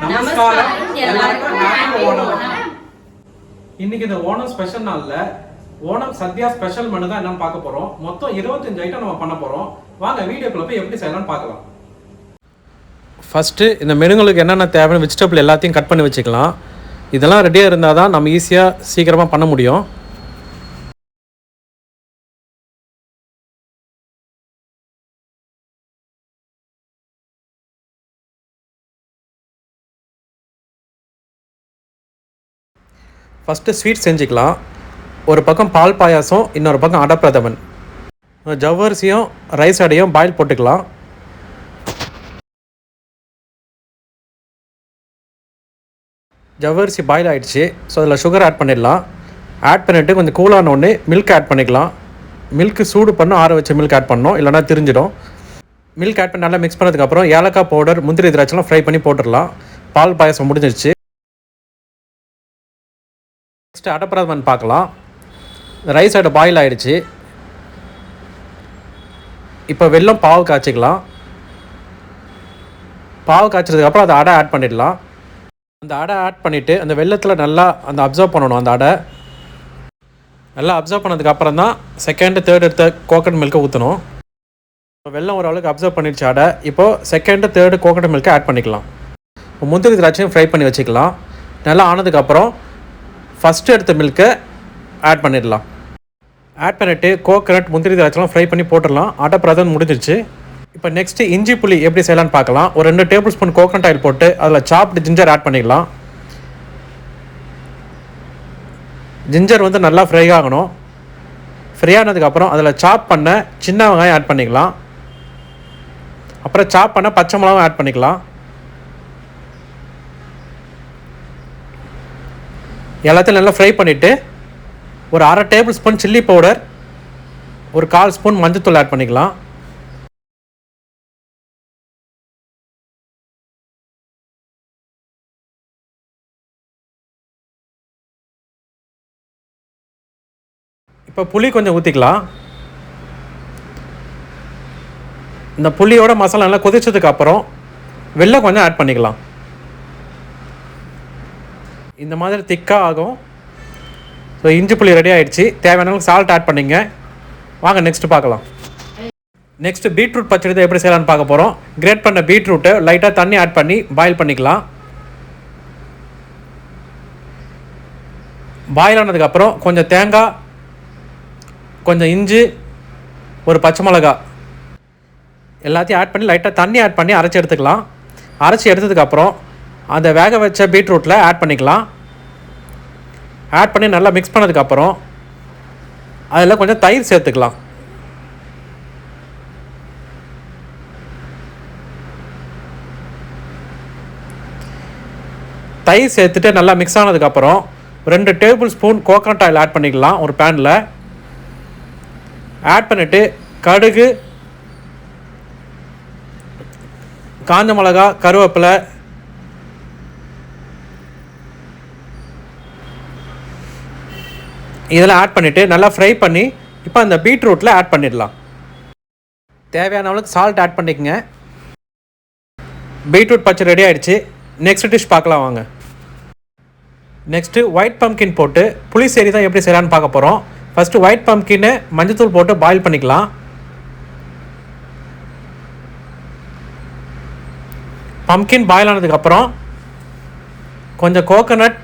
நமஸ்காரம் எல்லாருக்கும் ஹாப்பி ஓணம். இன்னைக்கு இந்த ஓணம் ஸ்பெஷல் நாள்ல ஓணம் சத்யா ஸ்பெஷல் மெனு தான் என்னன்னு பார்க்க போறோம். மொத்தம் 25 ஐட்டம் நம்ம பண்ண போறோம். வாங்க வீடியோக்குள்ள போய் எப்படி செய்யலாம்னு பார்க்கலாம். ஃபர்ஸ்ட் இந்த மெனுங்களுக்கு என்னென்ன தேவையான வெஜிடபிள் எல்லாத்தையும் கட் பண்ணி வச்சுக்கலாம். இதெல்லாம் ரெடியாக இருந்தால் தான் நம்ம ஈஸியாக சீக்கிரமாக பண்ண முடியும். ஃபஸ்ட்டு ஸ்வீட் செஞ்சுக்கலாம். ஒரு பக்கம் பால் பாயாசம், இன்னொரு பக்கம் அடப்பிரதமன். ஜவ்வரிசியும் ரைஸ் அடையும் பாயில் போட்டுக்கலாம். ஜவ்வரிசி பாயில் ஆகிடுச்சு. ஸோ அதில் சுகர் ஆட் பண்ணிடலாம். ஆட் பண்ணிவிட்டு கொஞ்சம் கூலான ஒன்று மில்க் ஆட் பண்ணிக்கலாம். மில்க்கு சூடு பண்ண ஆற வச்ச மில்க் ஆட் பண்ணணும், இல்லைனா திரிஞ்சிடும். மில்க் ஆட் பண்ணி நல்லா மிக்ஸ் பண்ணதுக்கப்புறம் ஏலக்காய் பவுடர், முந்திரி திராட்சைலாம் ஃப்ரை பண்ணி போட்டுடலாம். பால் பாயாசம் முடிஞ்சிருச்சு. நெக்ஸ்ட்டு அடப்பிரதமன் பார்க்கலாம். ரைஸ் அடை பாயில் ஆகிடுச்சு. இப்போ வெல்லம் பாவு காய்ச்சிக்கலாம். பாவு காய்ச்சதுக்கப்புறம் அந்த அடை ஆட் பண்ணிடலாம். அந்த அடை ஆட் பண்ணிவிட்டு அந்த வெல்லத்தில் நல்லா அந்த அப்சர்வ் பண்ணணும். அந்த அடை நல்லா அப்சர்வ் பண்ணதுக்கப்புறம் தான் செகண்டு தேர்டு எடுத்த கோகனட் மில்க்கை ஊற்றணும். இப்போ வெல்லம் ஓரளவுக்கு அப்சர்வ் பண்ணிடுச்சு அடை. இப்போது செகண்டு தேர்டு கோகனட் மில்க்கை ஆட் பண்ணிக்கலாம். முந்திரி திராட்சையும் ஃப்ரை பண்ணி வச்சுக்கலாம். நல்லா ஆனதுக்கப்புறம் ஃபஸ்ட்டு எடுத்த மில்க்கை ஆட் பண்ணிடலாம். ஆட் பண்ணிவிட்டு கோகனட் முந்திரி திராட்சைலாம் ஃப்ரை பண்ணி போட்டுடலாம். அடப்பிரதமன் முடிஞ்சிருச்சு. இப்போ நெக்ஸ்ட்டு இஞ்சி புளி எப்படி செய்யலான்னு பார்க்கலாம். ஒரு 2 டேபிள் ஸ்பூன் கோகனட் ஆயில் போட்டு அதில் சாப்டு ஜிஞ்சர் ஆட் பண்ணிக்கலாம். ஜிஞ்சர் வந்து நல்லா ஃப்ரை ஆகணும். ஃப்ரை ஆனதுக்கப்புறம் அதில் சாப் பண்ண சின்ன வெங்காயம் ஆட் பண்ணிக்கலாம். அப்புறம் சாப் பண்ண பச்சை மிளகாவும் ஆட் பண்ணிக்கலாம். எல்லாத்தையும் நல்லா ஃப்ரை பண்ணிவிட்டு ஒரு 1/2 டேபிள் ஸ்பூன் சில்லி பவுடர், ஒரு 1/4 ஸ்பூன் மஞ்சள்தூள் ஆட் பண்ணிக்கலாம். இப்போ புளி கொஞ்சம் ஊற்றிக்கலாம். இந்த புளியோட மசாலா நல்லா கொதிச்சதுக்கப்புறம் வெல்லம் கொஞ்சம் ஆட் பண்ணிக்கலாம். இந்த மாதிரி திக்காக ஆகும். ஸோ இஞ்சி புளி ரெடி ஆகிடுச்சு. தேவையான சால்ட் ஆட் பண்ணிங்க. வாங்க நெக்ஸ்ட்டு பார்க்கலாம். நெக்ஸ்ட்டு பீட்ரூட் பச்சடி தான் எப்படி செய்யலான்னு பார்க்க போகிறோம். கிரேட் பண்ண பீட்ரூட்டை லைட்டாக தண்ணி ஆட் பண்ணி பாயில் பண்ணிக்கலாம். பாயில் ஆனதுக்கப்புறம் கொஞ்சம் தேங்காய், கொஞ்சம் இஞ்சி, ஒரு பச்சை மிளகா எல்லாத்தையும் ஆட் பண்ணி லைட்டாக தண்ணி ஆட் பண்ணி அரைச்சி எடுத்துக்கலாம். அரைச்சி எடுத்ததுக்கப்புறம் அந்த வேக வச்ச பீட்ரூட்டில் ஆட் பண்ணிக்கலாம். ஆட் பண்ணி நல்லா மிக்ஸ் பண்ணதுக்கப்புறம் அதில் கொஞ்சம் தயிர் சேர்த்துக்கலாம். தயிர் சேர்த்துட்டு நல்லா மிக்ஸ் ஆனதுக்கப்புறம் 2 tablespoon coconut oil add பண்ணிக்கலாம். ஒரு பேனில் ஆட் பண்ணிவிட்டு கடுகு, காஞ்ச மிளகா, கருவேப்பிலை, இதெல்லாம் ஆட் பண்ணிவிட்டு நல்லா ஃப்ரை பண்ணி இப்போ அந்த பீட்ரூட்டில் ஆட் பண்ணிடலாம். தேவையான அளவுக்கு சால்ட் ஆட் பண்ணிக்கங்க. பீட்ரூட் பச்சடி ரெடி ஆகிடுச்சு. நெக்ஸ்ட் டிஷ் பார்க்கலாம் வாங்க. நெக்ஸ்ட்டு ஒயிட் பம்கின் போட்டு புளிசேரி தான் எப்படி செய்யலான்னு பார்க்க போகிறோம். ஃபஸ்ட்டு ஒயிட் பம்கின்னு மஞ்சத்தூள் போட்டு பாயில் பண்ணிக்கலாம். பம்கின் பாயில் ஆனதுக்கப்புறம் கொஞ்சம் கோகனட்,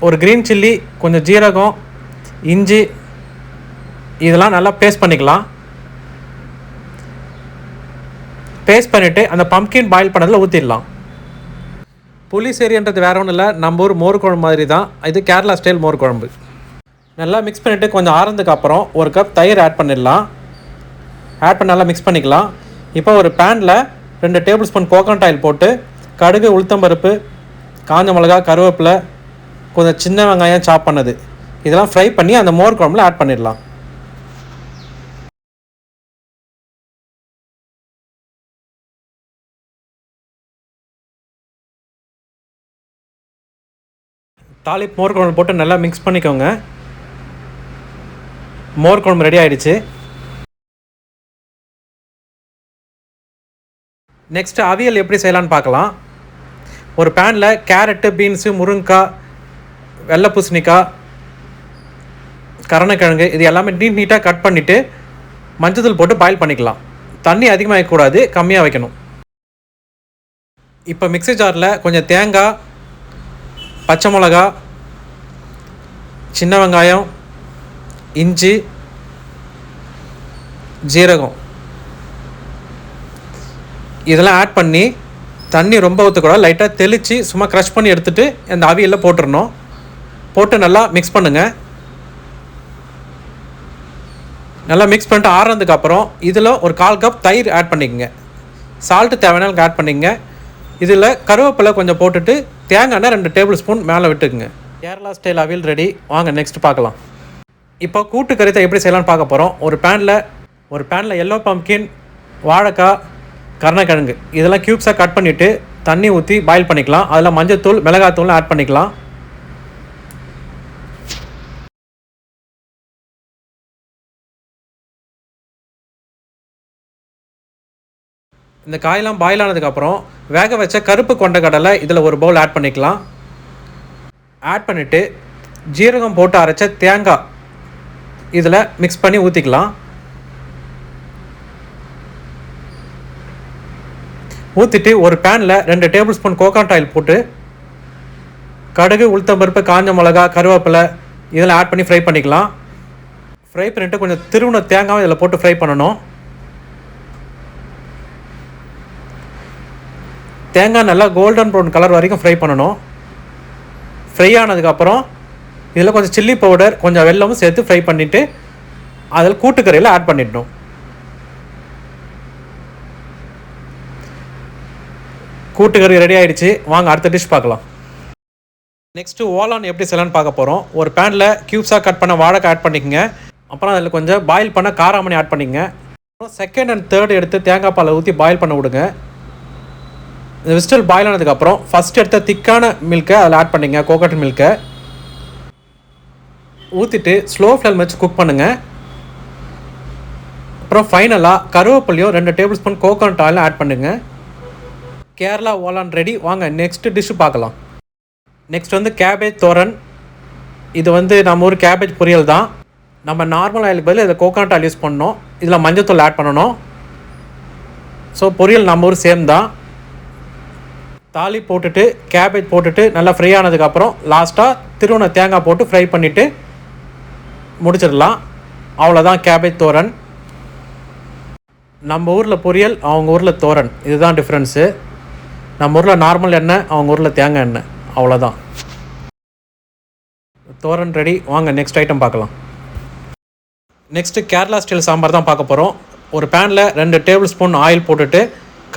ஒரு க்ரீன் சில்லி, கொஞ்சம் ஜீரகம், இஞ்சி இதெல்லாம் நல்லா பேஸ்ட் பண்ணிக்கலாம். பேஸ்ட் பண்ணிவிட்டு அந்த பம்கின் பாயில் பண்ணதில் ஊற்றிடலாம். புளிசேரின்றது வேறு ஒன்றும் இல்லை, நம்ம ஊர் மோர் குழம்பு மாதிரி தான். இது கேரளா ஸ்டைல் மோர் குழம்பு. நல்லா மிக்ஸ் பண்ணிவிட்டு கொஞ்சம் ஆறுனதுக்கு அப்புறம் 1 கப் தயிர் ஆட் பண்ணிடலாம். ஆட் பண்ணி நல்லா மிக்ஸ் பண்ணிக்கலாம். இப்போ ஒரு பேனில் 2 டேபிள் ஸ்பூன் கோகனட் ஆயில் போட்டு கடுகு, உளுத்தம்பருப்பு, காஞ்ச மிளகா, கருவேப்பிலை, கொஞ்சம் சின்ன வெங்காயம் சாப் பண்ணது இதெல்லாம் ஃப்ரை பண்ணி அந்த மோர் குழம்புல ஆட் பண்ணிடலாம். தாளிப்பு மோர் குழம்பு போட்டு நல்லா மிக்ஸ் பண்ணிக்கோங்க. மோர் குழம்பு ரெடி ஆகிடுச்சு. நெக்ஸ்ட்டு அவியல் எப்படி செய்யலான்னு பார்க்கலாம். ஒரு பேனில் கேரட்டு, பீன்ஸு, முருங்கைக்காய், வெள்ளை பூசணிக்காய், கருணக்கிழங்கு இது எல்லாமே நீட்டாக கட் பண்ணிவிட்டு மஞ்சத்தூள் போட்டு பாயில் பண்ணிக்கலாம். தண்ணி அதிகமாக வைக்கக்கூடாது, கம்மியாக வைக்கணும். இப்போ மிக்ஸி ஜாரில் கொஞ்சம் தேங்காய், பச்சை மிளகா, சின்ன வெங்காயம், இஞ்சி, ஜீரகம் இதெல்லாம் ஆட் பண்ணி தண்ணி ரொம்ப ஊற்றக்கூடாது, லைட்டாக தெளித்து சும்மா க்ரஷ் பண்ணி எடுத்துகிட்டு அந்த அவியலில் போட்டுடணும். போட்டு நல்லா மிக்ஸ் பண்ணுங்கள். நல்லா மிக்ஸ் பண்ணிட்டு ஆறுனதுக்கப்புறம் இதில் ஒரு 1/4 கப் தயிர் ஆட் பண்ணிக்கோங்க. சால்ட்டு தேவையான ஆட் பண்ணிக்கங்க. இதில் கருவேப்பிலை கொஞ்சம் போட்டுட்டு தேங்காய் 2 டேபிள் ஸ்பூன் மேலே விட்டுக்குங்க. கேரளா ஸ்டைல் அவியல் ரெடி. வாங்க நெக்ஸ்ட் பார்க்கலாம். இப்போ கூட்டு கறித்தை எப்படி செய்யலாம்னு பார்க்க போகிறோம். ஒரு பேனில் எல்லோ பம்ப்கின், வாழைக்காய், கருணக்கிழங்கு இதெல்லாம் க்யூப்ஸாக கட் பண்ணிவிட்டு தண்ணி ஊற்றி பாயில் பண்ணிக்கலாம். அதில் மஞ்சத்தூள், மிளகாத்தூள்லாம் ஆட் பண்ணிக்கலாம். இந்த காயெல்லாம் பாயில் ஆனதுக்கப்புறம் வேக வச்ச கருப்பு கொண்டக்கடலை இதில் ஒரு பவுல் ஆட் பண்ணிக்கலாம். ஆட் பண்ணிவிட்டு ஜீரகம் போட்டு அரைச்ச தேங்காய் இதில் மிக்ஸ் பண்ணி ஊற்றிக்கலாம். ஊற்றிட்டு ஒரு பேனில் 2 டேபிள் ஸ்பூன் கோகோனட் ஆயில் போட்டு கடுகு, உளுத்தம்பருப்பு, காஞ்ச மிளகா, கருவேப்பிலை இதில் ஆட் பண்ணி ஃப்ரை பண்ணிக்கலாம். ஃப்ரை பண்ணிவிட்டு கொஞ்சம் திருவுண தேங்காயும் இதில் போட்டு ஃப்ரை பண்ணணும். தேங்காய் நல்லா கோல்டன் ப்ரௌன் கலர் வரைக்கும் ஃப்ரை பண்ணணும். ஃப்ரை ஆனதுக்கப்புறம் இதில் கொஞ்சம் சில்லி பவுடர், கொஞ்சம் வெல்லமும் சேர்த்து ஃப்ரை பண்ணிவிட்டு அதில் கூட்டுக்கறியில் ஆட் பண்ணிடணும். கூட்டுக்கறி ரெடி ஆகிடுச்சு. வாங்க அடுத்த டிஷ் பார்க்கலாம். நெக்ஸ்ட்டு ஓலான் எப்படி செய்யலான்னு பார்க்க போகிறோம். ஒரு பேனில் க்யூப்ஸாக கட் பண்ண வாழைக்காய் ஆட் பண்ணிக்கங்க. அப்புறம் அதில் கொஞ்சம் பாயில் பண்ண காராமணி ஆட் பண்ணிங்க. அப்புறம் செகண்ட் அண்ட் தேர்ட் எடுத்து தேங்காய் பாலை ஊற்றி பாயில் பண்ண விடுங்க. இந்த விஸ்டல் பாயில் ஆனதுக்கப்புறம் ஃபஸ்ட் எடுத்த திக்கான மில்கை அதில் ஆட் பண்ணிங்க. கோகோனட் மில்கை ஊற்றிட்டு ஸ்லோ ஃப்ளேம் வச்சு குக் பண்ணுங்கள். அப்புறம் ஃபைனலாக கருவேப்பிலையும் 2 டேபிள் ஸ்பூன் கோகோனட் ஆயிலும் ஆட் பண்ணுங்கள். கேரளா ஓலான் ரெடி. வாங்க நெக்ஸ்ட் டிஷ்ஷு பார்க்கலாம். நெக்ஸ்ட் வந்து கேபேஜ் தோரன். இது நம்ம ஒரு கேபேஜ் பொரியல் தான். நம்ம நார்மல் ஆயிலுக்கு பதில் இதில் கோகோனட் ஆயில் யூஸ் பண்ணணும். இதில் மஞ்சத்தூள் ஆட் பண்ணணும். ஸோ பொரியல் நம்ம ஊர் சேம் தான். தாலி போட்டுட்டு கேபேஜ் போட்டுட்டு நல்லா ஃப்ரை ஆனதுக்கப்புறம் லாஸ்ட்டாக திருவண்ண தேங்காய் போட்டு ஃப்ரை பண்ணிவிட்டு முடிச்சிடலாம். அவ்வளோதான் கேபேஜ் தோரன். நம்ம ஊரில் பொரியல், அவங்க ஊரில் தோரன், இதுதான் டிஃப்ரென்ஸு. நம்ம ஊரில் நார்மல் எண்ணெய், அவங்க ஊரில் தேங்காய் எண்ணெய், அவ்வளோதான். தோரன் ரெடி. வாங்க நெக்ஸ்ட் ஐட்டம் பார்க்கலாம். நெக்ஸ்ட்டு கேரளா ஸ்டைல் சாம்பார் தான் பார்க்க போகிறோம். ஒரு பேனில் 2 டேபிள் ஸ்பூன் ஆயில் போட்டுட்டு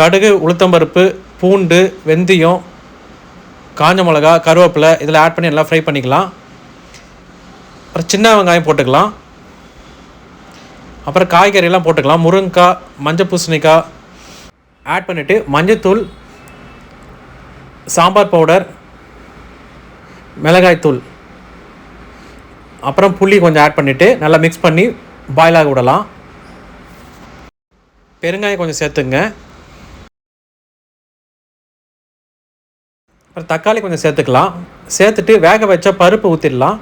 கடுகு, உளுத்தம்பருப்பு, பூண்டு, வெந்தயம், காஞ்ச மிளகா, கருவேப்பிலை இதில் ஆட் பண்ணி எல்லாம் ஃப்ரை பண்ணிக்கலாம். அப்புறம் சின்ன வெங்காயம் போட்டுக்கலாம். அப்புறம் காய்கறியெல்லாம் போட்டுக்கலாம். முருங்கைக்காய், மஞ்சள் பூசணிக்காய் ஆட் பண்ணிவிட்டு மஞ்சத்தூள், சாம்பார் பவுடர், மிளகாய்த்தூள், அப்புறம் புளி கொஞ்சம் ஆட் பண்ணிவிட்டு நல்லா மிக்ஸ் பண்ணி பாயில் ஆக விடலாம். பெருங்காயம் கொஞ்சம் சேர்த்துங்க. அப்புறம் தக்காளி கொஞ்சம் சேர்த்துக்கலாம். சேர்த்துட்டு வேக வச்ச பருப்பு ஊற்றிடலாம்.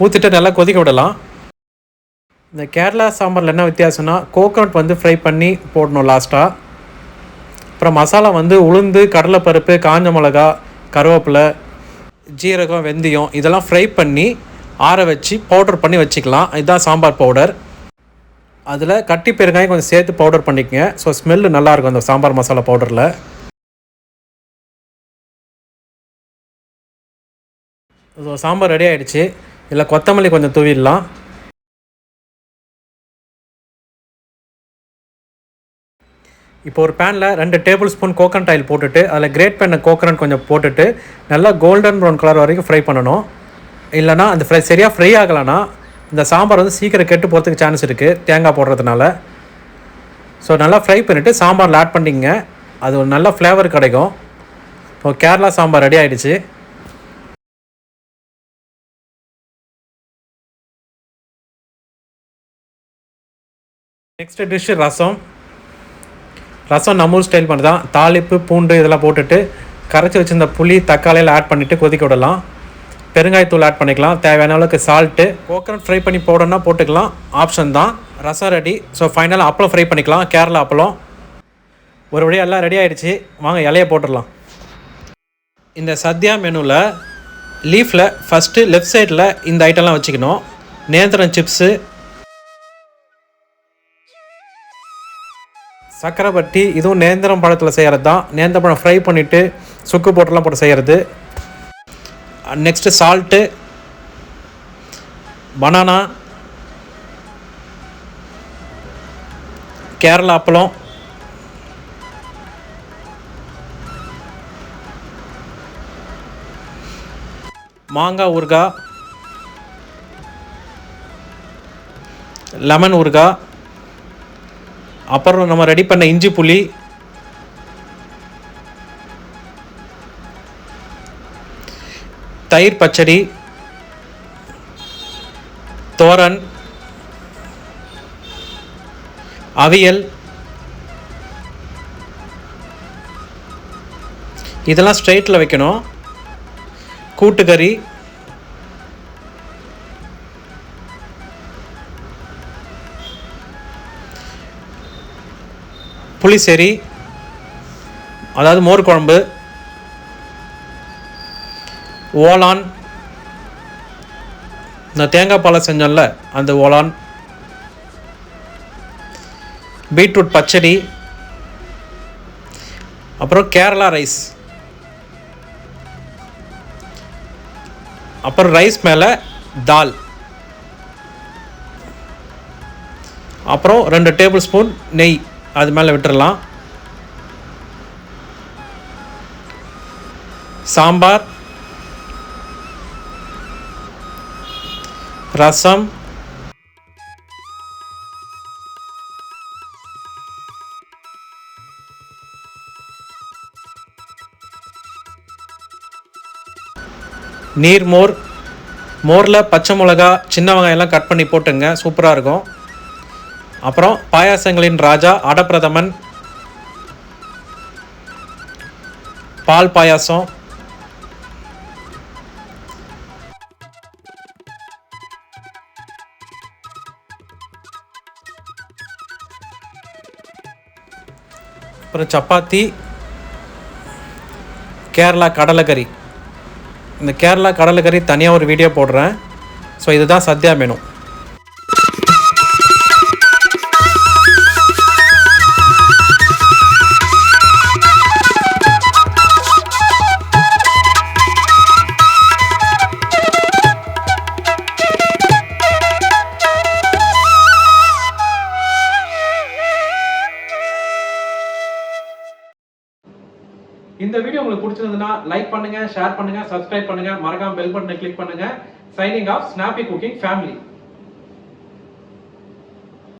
ஊற்றிட்டு நல்லா கொதிக்க விடலாம். இந்த கேரளா சாம்பாரில் என்ன வித்தியாசம்னா கோகோனட் ஃப்ரை பண்ணி போடணும் லாஸ்ட்டாக. அப்புறம் மசாலா உளுந்து, கடலைப்பருப்பு, காஞ்ச மிளகா, கருவேப்பிலை, ஜீரகம், வெந்தயம் இதெல்லாம் ஃப்ரை பண்ணி ஆற வச்சு பவுடர் பண்ணி வச்சுக்கலாம். இதுதான் சாம்பார் பவுடர். அதில் கட்டி பெருங்காயம் கொஞ்சம் சேர்த்து பவுடர் பண்ணிக்கங்க. ஸோ ஸ்மெல்லு நல்லாயிருக்கும் அந்த சாம்பார் மசாலா பவுடரில். ஸோ சாம்பார் ரெடி ஆகிடுச்சு. இதில் கொத்தமல்லி கொஞ்சம் தூவிடலாம். இப்போ ஒரு பேனில் 2 டேபிள் ஸ்பூன் கோகோனட் ஆயில் போட்டுட்டு அதில் கிரேட் பண்ண கோகோனட் கொஞ்சம் போட்டுட்டு நல்லா கோல்டன் ப்ரௌன் கலர் வரைக்கும் ஃப்ரை பண்ணணும். இல்லைனா அந்த சரியாக ஃப்ரை ஆகலைன்னா இந்த சாம்பார் சீக்கிரம் கெட்டு போகிறதுக்கு சான்ஸ் இருக்குது தேங்காய் போடுறதுனால. ஸோ நல்லா ஃப்ரை பண்ணிவிட்டு சாம்பாரில் ஆட் பண்ணிங்க. அது ஒரு நல்ல ஃப்ளேவர் கிடைக்கும். இப்போ கேரளா சாம்பார் ரெடி ஆகிடுச்சு. நெக்ஸ்ட்டு டிஷ்ஷு ரசம். ரசம் நம்ம ஊர் ஸ்டைல் பண்ணி தான். தாளிப்பு, பூண்டு இதெல்லாம் போட்டுட்டு கரைச்சி வச்சுருந்த புளி, தக்காளியில் ஆட் பண்ணிவிட்டு கொதிக்க விடலாம். பெருங்காயத்தூள் ஆட் பண்ணிக்கலாம். தேவையான அளவுக்கு சால்ட்டு. கோகனட் ஃப்ரை பண்ணி போடணுன்னா போட்டுக்கலாம், ஆப்ஷன் தான். ரசம் ரெடி. ஸோ ஃபைனலாக அப்பளம் ஃப்ரை பண்ணிக்கலாம், கேரளா அப்பளம். ஒரு வழியாக எல்லாம் ரெடி ஆகிடுச்சு. வாங்க இலையை போட்டுடலாம். இந்த சத்யா மெனுவில் லீஃபில் ஃபஸ்ட்டு லெஃப்ட் சைடில் இந்த ஐட்டம்லாம் வச்சுக்கணும். நேந்திரம் சிப்ஸு, சக்கரைப்பட்டி, இதுவும் நேந்திரம் பழத்தில் செய்கிறது தான். நேந்திரம் பழம் ஃப்ரை பண்ணிவிட்டு சுக்கு போட்டுலாம் போட்டு செய்கிறது. நெக்ஸ்ட்டு சால்ட்டு, பனானா, கேரளா அப்பளம், மாங்காய் ஊறுகாய், லெமன் ஊறுகாய், அப்புறம் நம்ம ரெடி பண்ண இஞ்சி புளி, தயிர் பச்சடி, தோரன், அவியல், இதெல்லாம் ஸ்ட்ரைட்டில் வைக்கணும். கூட்டுக்கறி, புளிசேரி, அதாவது மோர் குழம்பு, ஓலான், இந்த தேங்காய் பாலை செஞ்சோம்ல அந்த ஓலான், பீட்ரூட் பச்சடி, அப்புறம் கேரளா ரைஸ், அப்புறம் ரைஸ் மேலே தால், அப்புறம் 2 டேபிள் ஸ்பூன் நெய் அது மேலே விட்டுடலாம். சாம்பார், ரசம், நீர்மோர், மோரில் பச்சை மிளகா, சின்ன வெங்காயம்லாம் கட் பண்ணி போட்டுங்க, சூப்பராக இருக்கும். அப்புறம் பாயாசங்களின் ராஜா அடப்பிரதமன், பால் பாயாசம், அப்புறம் சப்பாத்தி, கேரளா கடலைக்கறி. இந்த கேரளா கடலைக்கறி தனியாக ஒரு வீடியோ போடுறேன். ஸோ இதுதான் சத்யா மெனு. இந்த வீடியோ உங்களுக்கு பிடிச்சிருந்ததுன்னா லைக் பண்ணுங்க, ஷேர் பண்ணுங்க, சப்ஸ்கிரைப் பண்ணுங்க, மறக்காம பெல் பட்டனை கிளிக் பண்ணுங்க. Signing off, snappy cooking family.